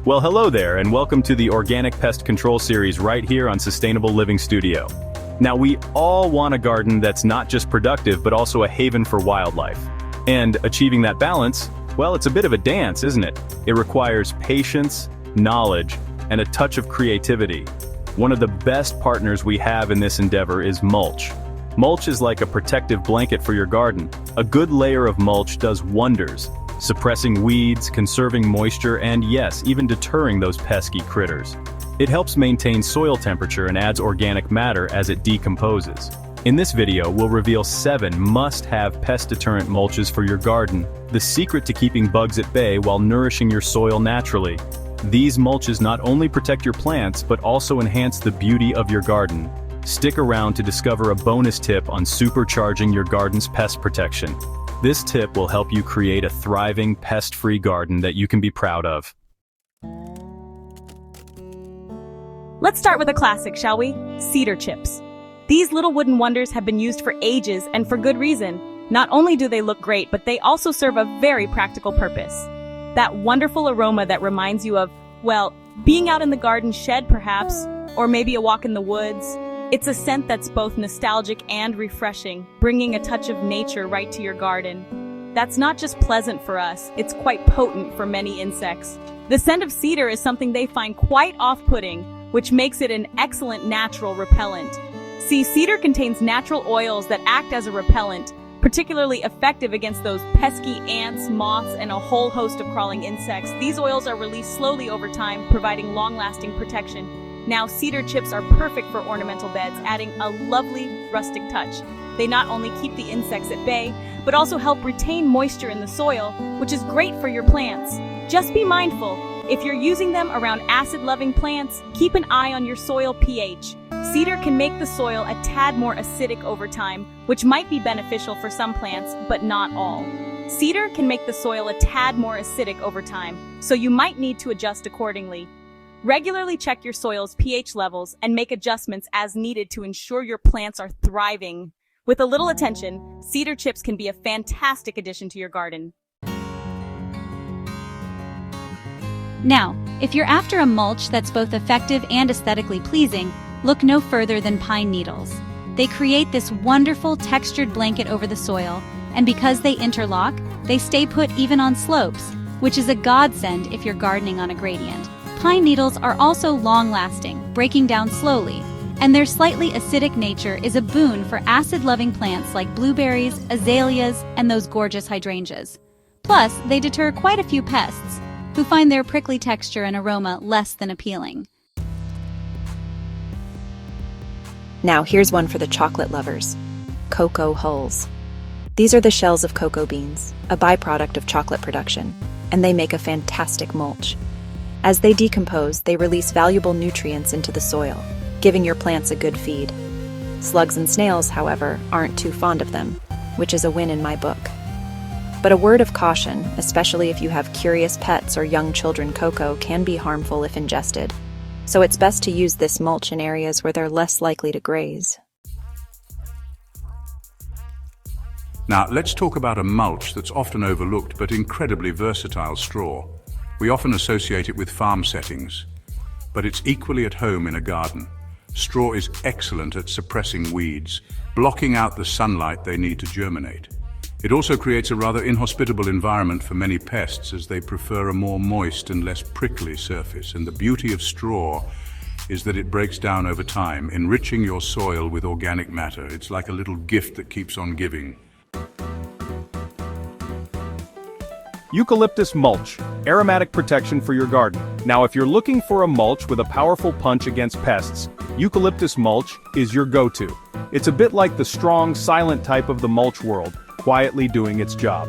Well, hello there, and welcome to the Organic Pest Control Series right here on Sustainable Living Studio. Now, we all want a garden that's not just productive, but also a haven for wildlife. And achieving that balance, well, it's a bit of a dance, isn't it? It requires patience, knowledge, and a touch of creativity. One of the best partners we have in this endeavor is mulch. Mulch is like a protective blanket for your garden. A good layer of mulch does wonders, suppressing weeds, conserving moisture, and yes, even deterring those pesky critters. It helps maintain soil temperature and adds organic matter as it decomposes. In this video, we'll reveal 7 must-have pest-deterrent mulches for your garden, the secret to keeping bugs at bay while nourishing your soil naturally. These mulches not only protect your plants, but also enhance the beauty of your garden. Stick around to discover a bonus tip on supercharging your garden's pest protection. This tip will help you create a thriving, pest-free garden that you can be proud of. Let's start with a classic, shall we? Cedar chips. These little wooden wonders have been used for ages and for good reason. Not only do they look great, but they also serve a very practical purpose. That wonderful aroma that reminds you of, well, being out in the garden shed perhaps, or maybe a walk in the woods. It's a scent that's both nostalgic and refreshing, bringing a touch of nature right to your garden. That's not just pleasant for us, it's quite potent for many insects. The scent of cedar is something they find quite off-putting, which makes it an excellent natural repellent. See, cedar contains natural oils that act as a repellent, particularly effective against those pesky ants, moths, and a whole host of crawling insects. These oils are released slowly over time, providing long-lasting protection. Now, cedar chips are perfect for ornamental beds, adding a lovely rustic touch. They not only keep the insects at bay, but also help retain moisture in the soil, which is great for your plants. Just be mindful, if you're using them around acid-loving plants, keep an eye on your soil pH. Cedar can make the soil a tad more acidic over time, which might be beneficial for some plants, but not all. Cedar can make the soil a tad more acidic over time, so you might need to adjust accordingly. Regularly check your soil's pH levels and make adjustments as needed to ensure your plants are thriving. With a little attention, cedar chips can be a fantastic addition to your garden. Now, if you're after a mulch that's both effective and aesthetically pleasing, look no further than pine needles. They create this wonderful textured blanket over the soil, and because they interlock, they stay put even on slopes, which is a godsend if you're gardening on a gradient. Pine needles are also long-lasting, breaking down slowly, and their slightly acidic nature is a boon for acid-loving plants like blueberries, azaleas, and those gorgeous hydrangeas. Plus, they deter quite a few pests, who find their prickly texture and aroma less than appealing. Now here's one for the chocolate lovers. Cocoa hulls. These are the shells of cocoa beans, a byproduct of chocolate production, and they make a fantastic mulch. As they decompose, they release valuable nutrients into the soil, giving your plants a good feed. Slugs and snails, however, aren't too fond of them, which is a win in my book. But a word of caution, especially if you have curious pets or young children, cocoa can be harmful if ingested. So it's best to use this mulch in areas where they're less likely to graze. Now, let's talk about a mulch that's often overlooked but incredibly versatile: straw. We often associate it with farm settings, but it's equally at home in a garden. Straw is excellent at suppressing weeds, blocking out the sunlight they need to germinate. It also creates a rather inhospitable environment for many pests, as they prefer a more moist and less prickly surface. And the beauty of straw is that it breaks down over time, enriching your soil with organic matter. It's like a little gift that keeps on giving. Eucalyptus mulch, aromatic protection for your garden. Now, if you're looking for a mulch with a powerful punch against pests, eucalyptus mulch is your go-to. It's a bit like the strong, silent type of the mulch world, quietly doing its job.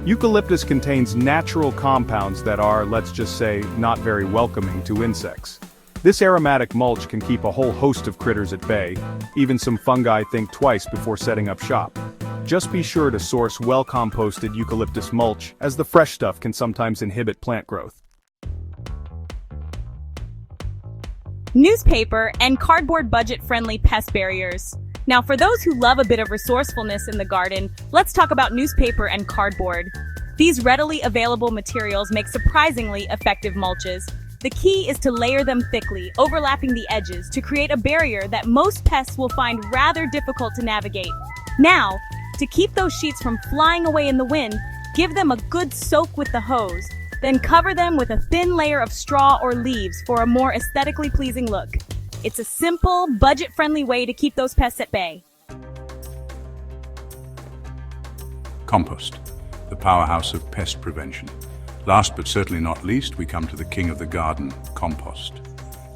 Eucalyptus contains natural compounds that are, let's just say, not very welcoming to insects. This aromatic mulch can keep a whole host of critters at bay. Even some fungi think twice before setting up shop. Just be sure to source well-composted eucalyptus mulch, as the fresh stuff can sometimes inhibit plant growth. Newspaper and cardboard budget-friendly pest barriers. Now, for those who love a bit of resourcefulness in the garden, let's talk about newspaper and cardboard. These readily available materials make surprisingly effective mulches. The key is to layer them thickly, overlapping the edges, to create a barrier that most pests will find rather difficult to navigate. Now, to keep those sheets from flying away in the wind, give them a good soak with the hose. Then cover them with a thin layer of straw or leaves for a more aesthetically pleasing look. It's a simple, budget-friendly way to keep those pests at bay. Compost, the powerhouse of pest prevention. Last but certainly not least, we come to the king of the garden, compost.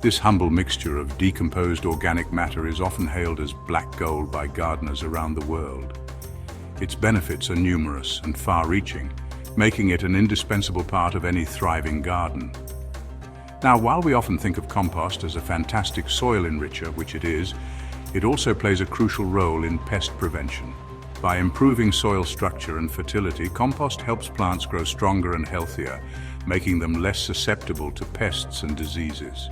This humble mixture of decomposed organic matter is often hailed as black gold by gardeners around the world. Its benefits are numerous and far-reaching, making it an indispensable part of any thriving garden. Now, while we often think of compost as a fantastic soil enricher, which it is, it also plays a crucial role in pest prevention. By improving soil structure and fertility, compost helps plants grow stronger and healthier, making them less susceptible to pests and diseases.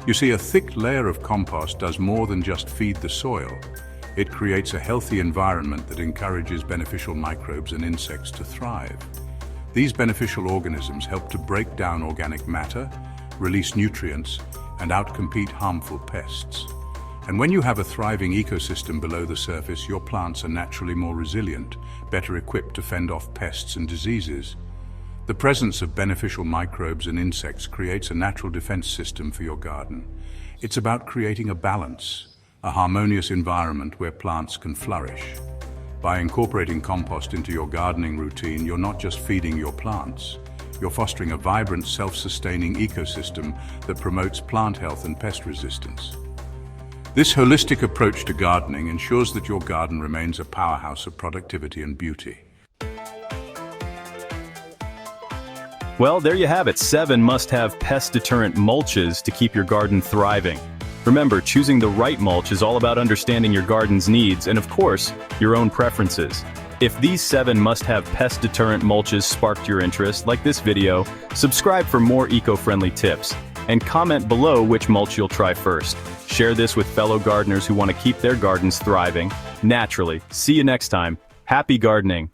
You see, a thick layer of compost does more than just feed the soil. It creates a healthy environment that encourages beneficial microbes and insects to thrive. These beneficial organisms help to break down organic matter, release nutrients, and outcompete harmful pests. And when you have a thriving ecosystem below the surface, your plants are naturally more resilient, better equipped to fend off pests and diseases. The presence of beneficial microbes and insects creates a natural defense system for your garden. It's about creating a balance, a harmonious environment where plants can flourish. By incorporating compost into your gardening routine, you're not just feeding your plants, you're fostering a vibrant, self-sustaining ecosystem that promotes plant health and pest resistance. This holistic approach to gardening ensures that your garden remains a powerhouse of productivity and beauty. Well, there you have it, 7 must-have pest-deterrent mulches to keep your garden thriving. Remember, choosing the right mulch is all about understanding your garden's needs and, of course, your own preferences. If these 7 must-have pest-deterrent mulches sparked your interest, like this video, subscribe for more eco-friendly tips, and comment below which mulch you'll try first. Share this with fellow gardeners who want to keep their gardens thriving naturally. See you next time. Happy gardening!